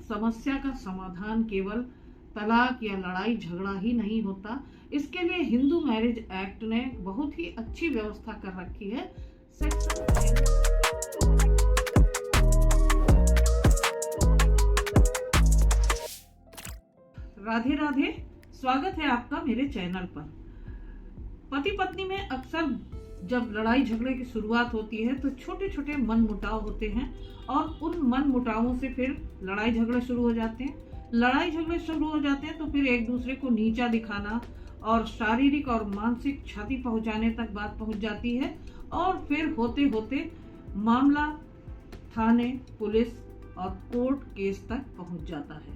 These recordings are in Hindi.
समस्या का समाधान केवल तलाक या लड़ाई झगड़ा ही नहीं होता। इसके लिए हिंदू मैरिज एक्ट ने बहुत ही अच्छी व्यवस्था कर रखी है। राधे राधे, स्वागत है आपका मेरे चैनल पर। पति पत्नी में अक्सर जब लड़ाई झगड़े की शुरुआत होती है तो छोटे छोटे मन मुटाव होते हैं और उन मन मुटावों से फिर लड़ाई झगड़े शुरू हो जाते हैं तो फिर एक दूसरे को नीचा दिखाना और शारीरिक और मानसिक क्षति पहुंचाने तक बात पहुंच जाती है और फिर होते होते मामला थाने, पुलिस और कोर्ट केस तक पहुंच जाता है।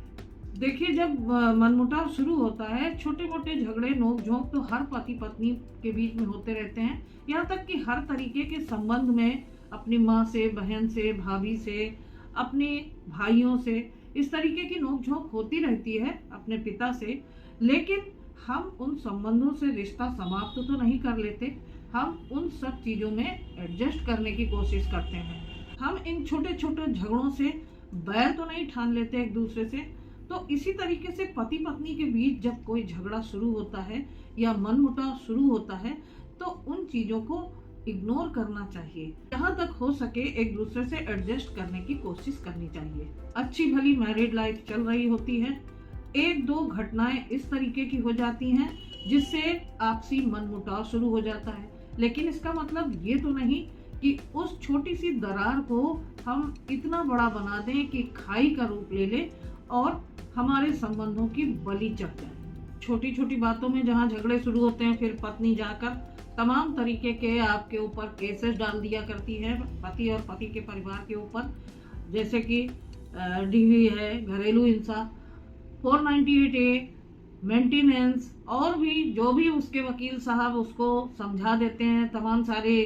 देखिए, जब मनमुटाव शुरू होता है, छोटे मोटे झगड़े नोक झोंक तो हर पति पत्नी के बीच में होते रहते हैं। यहाँ तक कि हर तरीके के संबंध में अपनी माँ से, बहन से, भाभी से, अपने भाइयों से, इस तरीके की नोक झोंक होती रहती है अपने पिता से। लेकिन हम उन संबंधों से रिश्ता समाप्त तो नहीं कर लेते, हम उन सब चीज़ों में एडजस्ट करने की कोशिश करते हैं। हम इन छोटे छोटे झगड़ों से बैर तो नहीं ठान लेते एक दूसरे से। तो इसी तरीके से पति पत्नी के बीच जब कोई झगड़ा शुरू होता है या मनमुटाव शुरू होता है तो उन चीज़ों को इग्नोर करना चाहिए। जहाँ तक हो सके एक दूसरे से एडजस्ट करने की कोशिश करनी चाहिए। अच्छी भली मैरिड लाइफ चल रही होती है, एक दो घटनाएं इस तरीके की हो जाती हैं जिससे आपसी मनमुटाव शुरू हो जाता है। लेकिन इसका मतलब ये तो नहीं कि उस छोटी सी दरार को हम इतना बड़ा बना दें कि खाई का रूप ले ले और हमारे संबंधों की बलि चढ़ जाए। छोटी छोटी बातों में जहाँ झगड़े शुरू होते हैं फिर पत्नी जाकर तमाम तरीके के आपके ऊपर केसेस डाल दिया करती है, पति और पति के परिवार के ऊपर, जैसे कि डीवी है, घरेलू हिंसा, 498A, मेंटेनेंस, और भी जो भी उसके वकील साहब उसको समझा देते हैं, तमाम सारे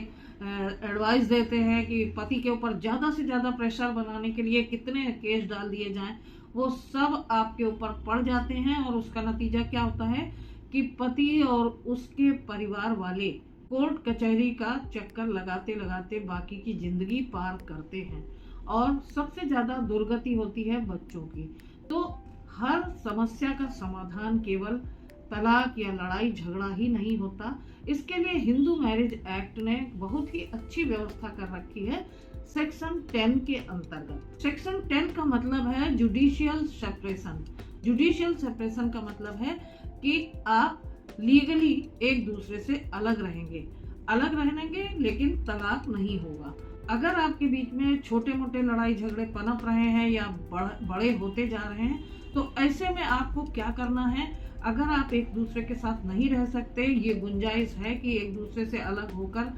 एडवाइस देते हैं कि पति के ऊपर ज़्यादा से ज़्यादा प्रेशर बनाने के लिए कितने केस डाल दिए जाएं, वो सब आपके ऊपर पड़ जाते हैं। और उसका नतीजा क्या होता है कि पति और उसके परिवार वाले कोर्ट कचहरी का चक्कर लगाते लगाते बाकी की जिंदगी पार करते हैं और सबसे ज़्यादा दुर्गति होती है बच्चों की। तो हर समस्या का समाधान केवल तलाक या लड़ाई झगड़ा ही नहीं होता। इसके लिए हिंदू मैरिज एक्ट ने बहुत ही अच्छी व्यवस्था कर रखी है सेक्शन 10 के अंतर्गत। सेक्शन 10 का मतलब है जुडिशियल सेपरेशन। जुडिशियल सेपरेशन का मतलब है कि आप लीगली एक दूसरे से अलग रहेंगे लेकिन तलाक नहीं होगा। अगर आपके बीच में छोटे मोटे लड़ाई झगड़े पनप रहे हैं या बड़े होते जा रहे हैं तो ऐसे में आपको क्या करना है, अगर आप एक दूसरे के साथ नहीं रह सकते, ये गुंजाइश है कि एक दूसरे से अलग होकर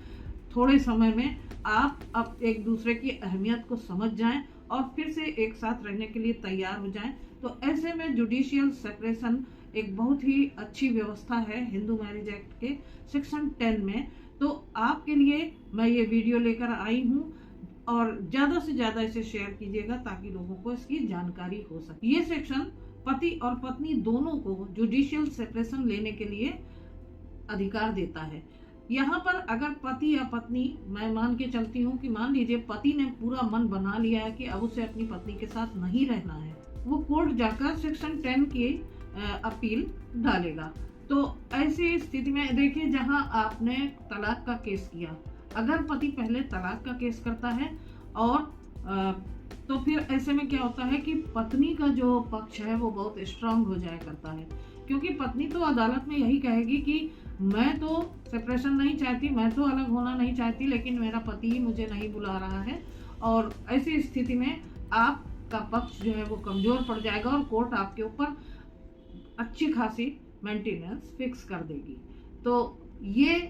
थोड़े समय में आप अब एक दूसरे की अहमियत को समझ जाएं और फिर से एक साथ रहने के लिए तैयार हो जाएं, तो ऐसे में जुडिशियल सेपरेशन एक बहुत ही अच्छी व्यवस्था है हिंदू मैरिज एक्ट के सेक्शन 10 में। तो आपके लिए मैं ये वीडियो लेकर आई हूँ और ज़्यादा से ज़्यादा इसे शेयर कीजिएगा ताकि लोगों को इसकी जानकारी हो सके। ये सेक्शन पति और पत्नी दोनों को जुडिशियल सेपरेशन लेने के लिए अधिकार देता है। यहाँ पर अगर पति या पत्नी, मैं मान के चलती हूँ कि मान लीजिए पति ने पूरा मन बना लिया है कि अब उसे अपनी पत्नी के साथ नहीं रहना है, वो कोर्ट जाकर सेक्शन 10 की अपील डालेगा। तो ऐसी स्थिति में देखिए, जहाँ आपने तलाक का केस किया, अगर पति पहले तलाक का केस करता है और तो फिर ऐसे में क्या होता है कि पत्नी का जो पक्ष है वो बहुत स्ट्रांग हो जाया करता है, क्योंकि पत्नी तो अदालत में यही कहेगी कि मैं तो सेपरेशन नहीं चाहती, मैं तो अलग होना नहीं चाहती, लेकिन मेरा पति ही मुझे नहीं बुला रहा है। और ऐसी स्थिति में आपका पक्ष जो है वो कमजोर पड़ जाएगा और कोर्ट आपके ऊपर अच्छी खासी मेंटेनेंस फिक्स कर देगी। तो ये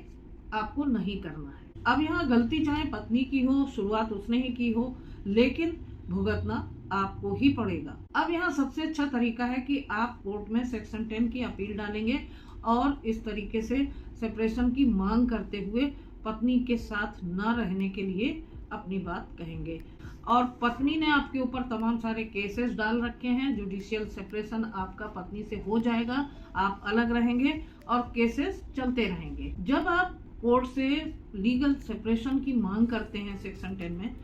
आपको नहीं करना है। अब यहाँ गलती चाहे पत्नी की हो, शुरुआत उसने ही की हो, लेकिन भुगतना आपको ही पड़ेगा। अब यहाँ सबसे अच्छा तरीका है कि आप कोर्ट में सेक्शन 10 की अपील डालेंगे और इस तरीके से सेपरेशन की मांग करते हुए पत्नी के साथ न रहने के लिए अपनी बात कहेंगे। और पत्नी ने आपके ऊपर तमाम सारे केसेस डाल रखे हैं, जुडिशियल सेपरेशन आपका पत्नी से हो जाएगा, आप अलग रहेंगे और केसेस चलते रहेंगे। जब आप कोर्ट से लीगल सेपरेशन की मांग करते हैं सेक्शन 10 में,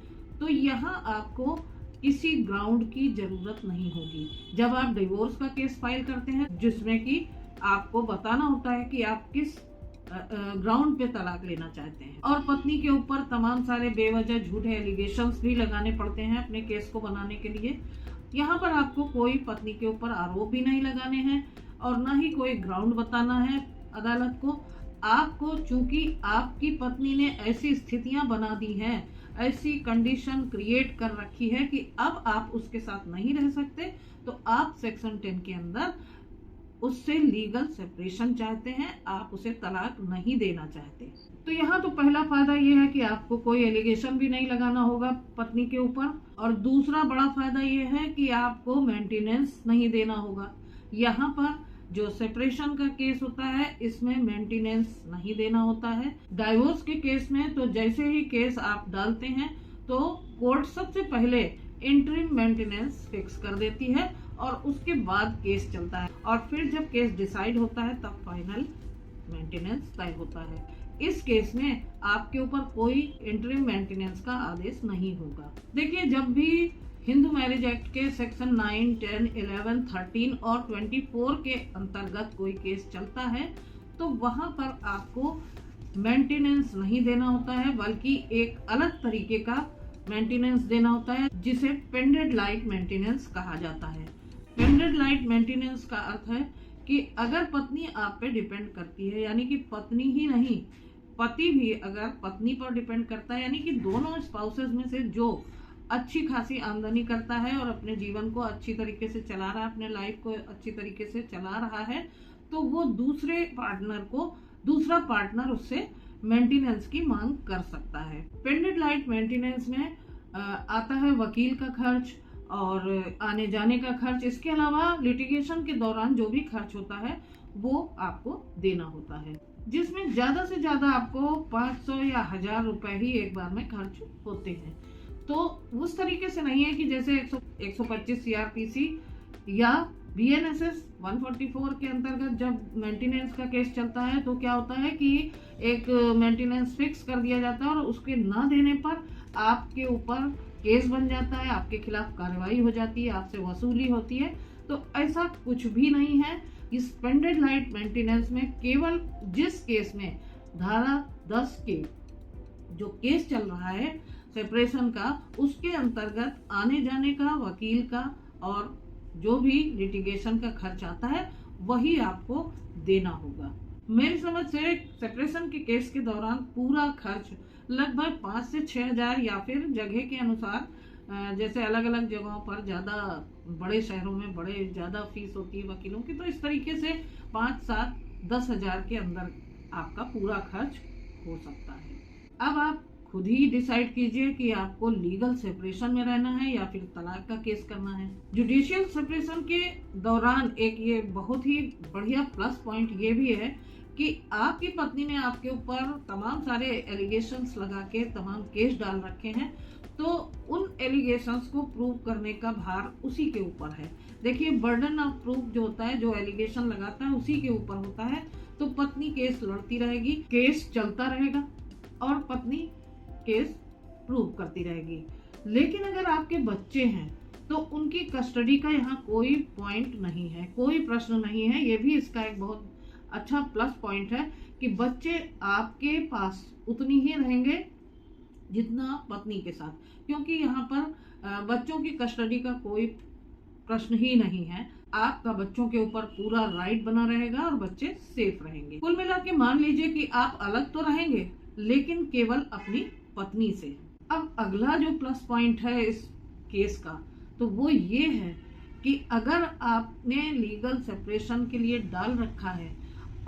तो यहाँ आपको किसी ग्राउंड की जरूरत नहीं होगी। जब आप डिवोर्स का केस फाइल करते हैं जिसमें कि आपको बताना होता है कि आप किस ग्राउंड पे तलाक लेना चाहते हैं, और पत्नी के ऊपर तमाम सारे बेवजह झूठे एलिगेशंस भी लगाने पड़ते हैं अपने केस को बनाने के लिए। यहाँ पर आपको कोई पत्नी के ऊपर आरोप भी नहीं लगाने हैं और ना ही कोई ग्राउंड बताना है अदालत को। आपको चूंकि आपकी पत्नी ने ऐसी स्थितियां बना दी हैं, ऐसी कंडीशन क्रिएट कर रखी है कि अब आप उसके साथ नहीं रह सकते, तो आप सेक्शन 10 के अंदर उससे लीगल सेपरेशन चाहते हैं, आप उसे तलाक नहीं देना चाहते। तो यहाँ तो पहला फायदा ये है कि आपको कोई एलिगेशन भी नहीं लगाना होगा पत्नी के ऊपर, और दूसरा बड़ा फायदा ये है कि आपको मेंटेनेंस नहीं देना होगा। यहाँ पर जो सेपरेशन का केस होता है इसमें मेंटेनेंस नहीं देना होता है। डाइवोर्स के केस में तो जैसे ही केस आप डालते हैं तो कोर्ट सबसे पहले इंटरिम मेंटेनेंस फिक्स कर देती है और उसके बाद केस चलता है, और फिर जब केस डिसाइड होता है तब फाइनल मेंटेनेंस तय होता है। इस केस में आपके ऊपर कोई इंटरिम मेंटेनेंस का आदेश नहीं होगा। देखिए, जब भी हिंदू मैरिज एक्ट के सेक्शन 9, 10, 11, 13 और 24 के अंतर्गत कोई केस चलता है तो वहां पर आपको मेंटेनेंस नहीं देना होता है, बल्कि एक अलग तरीके का मेंटेनेंस देना होता है जिसे पेंडेड लाइट मेंटेनेंस कहा जाता है। पेंडेड लाइट मेंटेनेंस का अर्थ है कि अगर पत्नी आप पे डिपेंड करती है, यानी कि पत्नी ही नहीं पति भी अगर पत्नी पर डिपेंड करता है, यानी कि दोनों स्पाउसेस में से जो अच्छी खासी आमदनी करता है और अपने जीवन को अच्छी तरीके से चला रहा है, अपने लाइफ को अच्छी तरीके से चला रहा है, तो वो दूसरा पार्टनर उससे मेंटेनेंस की मांग कर सकता है। पेंडेड लाइट मेंटेनेंस में आता है वकील का खर्च और आने जाने का खर्च। इसके अलावा लिटिगेशन के दौरान जो भी खर्च होता है वो आपको देना होता है, जिसमें ज्यादा से ज्यादा आपको 500 या 1000 रुपए ही एक बार में खर्च होते हैं। तो उस तरीके से नहीं है कि जैसे 125 CRPC या BNSS 144 के अंतर्गत जब मेंटेनेंस का केस चलता है तो क्या होता है कि एक मेंटेनेंस फिक्स कर दिया जाता है और उसके ना देने पर आपके ऊपर केस बन जाता है, आपके खिलाफ कार्रवाई हो जाती है, आपसे वसूली होती है। तो ऐसा कुछ भी नहीं है। इस पेंडेड लाइट मेंटेनेंस में केवल जिस केस में धारा 10 के जो केस चल रहा है सेपरेशन का, उसके अंतर्गत आने जाने का, वकील का और जो भी लिटिगेशन का खर्च आता है वही आपको देना होगा। मेरी समझ से सेपरेशन के केस के दौरान पूरा खर्च लगभग 5 से 6 हजार या फिर जगह के अनुसार, जैसे अलग अलग जगहों पर ज्यादा बड़े शहरों में बड़े ज्यादा फीस होती है वकीलों की, तो इस तरीके से 5, 7, 10 हजार के अंदर आपका पूरा खर्च हो सकता है। अब आप खुद ही डिसाइड कीजिए कि आपको लीगल सेपरेशन में रहना है या फिर तलाक का केस करना है। जुडिशियल सेपरेशन के दौरान एक ये बहुत ही बढ़िया प्लस पॉइंट ये भी है कि आपकी पत्नी ने आपके ऊपर तमाम सारे एलिगेशंस लगा के तमाम केस डाल रखे हैं, तो उन एलिगेशंस को प्रूव करने का भार उसी के ऊपर है। देखिए, बर्डन ऑफ प्रूफ जो होता है, जो एलिगेशन लगाता है उसी के ऊपर होता है। तो पत्नी केस लड़ती रहेगी, केस चलता रहेगा और पत्नी केस प्रूव करती रहेगी। लेकिन अगर आपके बच्चे हैं तो उनकी कस्टडी का यहाँ कोई पॉइंट नहीं है, कोई प्रश्न नहीं है। ये भी इसका एक बहुत अच्छा प्लस पॉइंट है कि बच्चे आपके पास उतनी ही रहेंगे जितना पत्नी के साथ, क्योंकि यहाँ पर बच्चों की कस्टडी का कोई प्रश्न ही नहीं है। आपका बच्चों के ऊपर पूरा राइट बना रहेगा और बच्चे सेफ रहेंगे। कुल मिला के मान लीजिए कि आप अलग तो रहेंगे लेकिन केवल अपनी पत्नी से। अब अगला जो प्लस पॉइंट है इस केस का तो वो ये है कि अगर आपने लीगल सेपरेशन के लिए डाल रखा है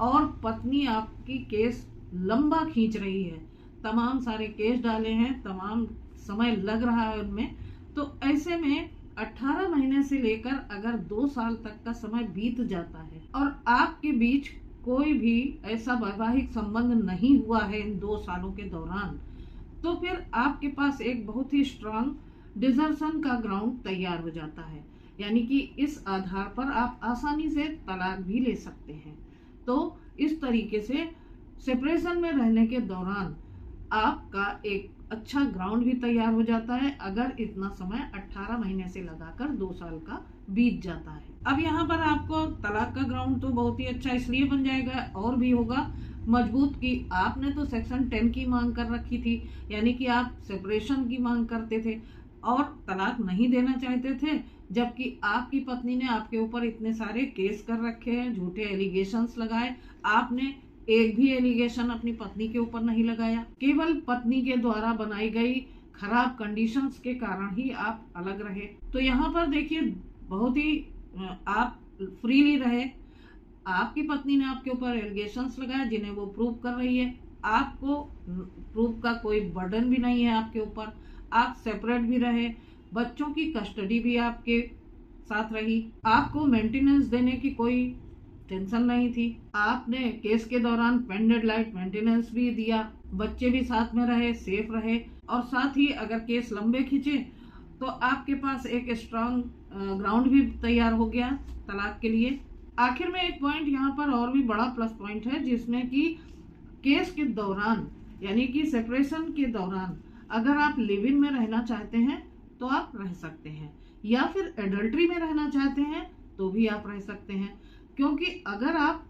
और पत्नी आपकी केस लंबा खींच रही है, तमाम सारे केस डाले हैं, तमाम समय लग रहा है उनमें, तो ऐसे में 18 महीने से लेकर अगर 2 साल तक का समय बीत जाता है और आपके बीच कोई भी ऐसा वैवाहिक संबंध नहीं हुआ है इन 2 सालों के दौरान, तो फिर आपके पास एक बहुत ही स्ट्रांग डिजर्शन का ग्राउंड तैयार हो जाता है। यानी कि इस आधार पर आप आसानी से तलाक भी ले सकते हैं। तो इस तरीके से सेपरेशन में रहने के दौरान आपका एक अच्छा ग्राउंड भी तैयार हो जाता है अगर इतना समय 18 महीने से लगाकर 2 साल का बीत जाता है। अब यहाँ पर आपको तलाक का ग्राउंड तो बहुत ही अच्छा इसलिए बन जाएगा और भी होगा मजबूत कि आपने तो सेक्शन 10 की मांग कर रखी थी, यानी कि आप सेपरेशन की मांग करते थे और तलाक नहीं देना चाहते थे, जबकि आपकी पत्नी ने आपके ऊपर इतने सारे केस कर रखे हैं, झूठे एलिगेशंस लगाए। आपने एक भी एलिगेशन अपनी पत्नी के ऊपर नहीं लगाया, केवल पत्नी के द्वारा बनाई गई खराब कंडीशंस के कारण ही आप अलग रहे। तो यहाँ पर देखिए बहुत ही आप फ्रीली रहे। आपकी पत्नी ने आपके ऊपर एलिगेशंस लगाए जिन्हें वो प्रूव कर रही है। आपको प्रूव का कोई बर्डन भी नहीं है आपके ऊपर। आप सेपरेट भी रहे, बच्चों की कस्टडी भी आपके साथ रही, आपको मेंटेनेंस देने की कोई टेंशन नहीं थी। आपने केस के दौरान पेंडेड लाइट मेंटेनेंस भी दिया, बच्चे भी साथ में रहे, सेफ रहे और साथ ही अगर केस लंबे खींचे तो आपके पास एक स्ट्रांग ग्राउंड भी तैयार हो गया तलाक के लिए। आखिर में एक पॉइंट यहाँ पर और भी बड़ा प्लस पॉइंट है, जिसमें कि केस के दौरान यानी कि सेपरेशन के दौरान अगर आप लिव इन में रहना चाहते हैं तो आप रह सकते हैं, या फिर एडल्ट्री में रहना चाहते हैं तो भी आप रह सकते हैं। क्योंकि अगर आप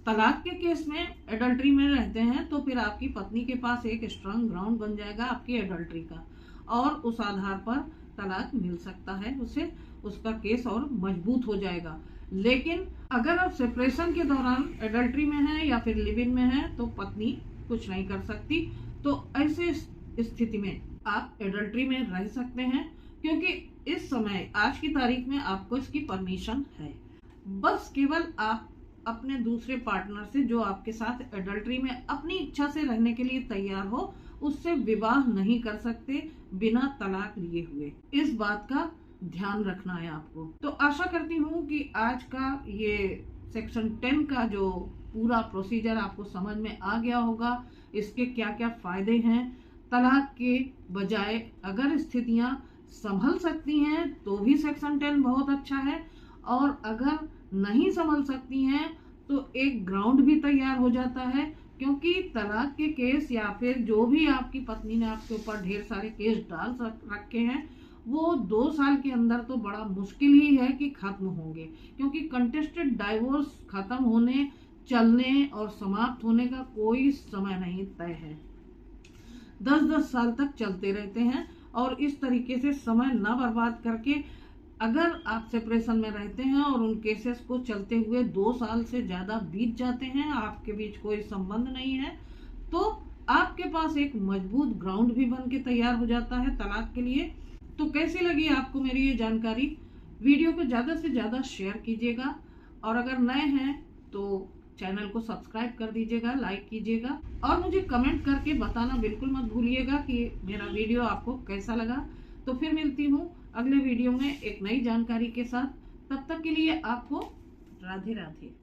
तलाक के केस में एडल्ट्री में रहते हैं तो फिर आपकी पत्नी के पास एक स्ट्रांग ग्राउंड बन जाएगा आपकी एडल्ट्री का, और उस आधार पर तलाक मिल सकता है उसे, उसका केस और मजबूत हो जाएगा। लेकिन अगर आप सेपरेशन के दौरान एडल्ट्री में हैं या फिर लिव इन में हैं तो पत्नी कुछ नहीं कर सकती। तो ऐसे स्थिति में आप एडल्ट्री में रह सकते हैं, क्योंकि इस समय आज की तारीख में आपको इसकी परमिशन है। बस केवल आप अपने दूसरे पार्टनर से जो आपके साथ एडल्ट्री में अपनी इच्छा से रहने के लिए तैयार हो उससे विवाह नहीं कर सकते बिना तलाक लिए हुए। इस बात का ध्यान रखना है आपको। तो आशा करती हूँ कि आज का ये सेक्शन 10 का जो पूरा प्रोसीजर आपको समझ में आ गया होगा, इसके क्या क्या फायदे हैं। तलाक के बजाय अगर स्थितियां संभल सकती हैं तो भी सेक्शन 10 बहुत अच्छा है, और अगर नहीं संभल सकती हैं तो एक ग्राउंड भी तैयार हो जाता है। क्योंकि तलाक के केस या फिर जो भी आपकी पत्नी ने आपके ऊपर ढेर सारे केस डाल रखे हैं वो 2 साल के अंदर तो बड़ा मुश्किल ही है कि खत्म होंगे, क्योंकि कंटेस्टेड डाइवोर्स खत्म होने, चलने और समाप्त होने का कोई समय नहीं तय है। 10-10 साल तक चलते रहते हैं, और इस तरीके से समय न बर्बाद करके अगर आप सेपरेशन में रहते हैं और उन केसेस को चलते हुए 2 साल से ज्यादा बीत जाते हैं, आपके बीच कोई संबंध नहीं है, तो आपके पास एक मजबूत ग्राउंड भी बन के तैयार हो जाता है तलाक के लिए। तो कैसी लगी आपको मेरी ये जानकारी? वीडियो को ज्यादा से ज्यादा शेयर कीजिएगा, और अगर नए हैं तो चैनल को सब्सक्राइब कर दीजिएगा, लाइक कीजिएगा, और मुझे कमेंट करके बताना बिल्कुल मत भूलिएगा कि मेरा वीडियो आपको कैसा लगा। तो फिर मिलती हूँ अगले वीडियो में एक नई जानकारी के साथ। तब तक के लिए आपको राधे राधे।